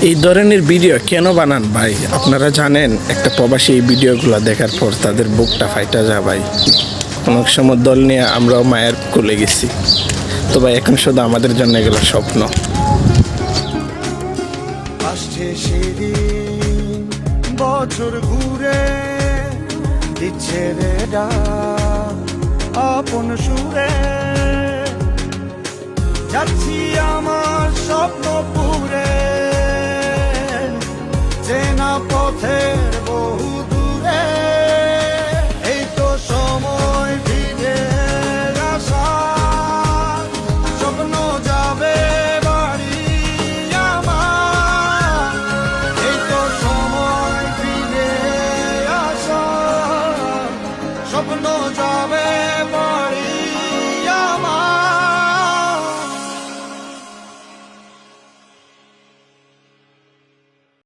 এই ধরনের ভিডিও কেন বানান ভাই? আপনারা জানেন একটা প্রবাসী এই ভিডিওগুলো দেখার পর তাদের বুকটা ফাইটা যায় ভাই। অনেক সময় দল নিয়ে আমরাও মায়ের কোলে গেছি, তো ভাই এখন শুধু আমাদের জন্য এগুলো স্বপ্ন। আসছে সেদিন বছর ঘুরে দিচ্ছে রে ডাক আপন সুরে, যাচ্ছি আমার স্বপ্ন পুরে।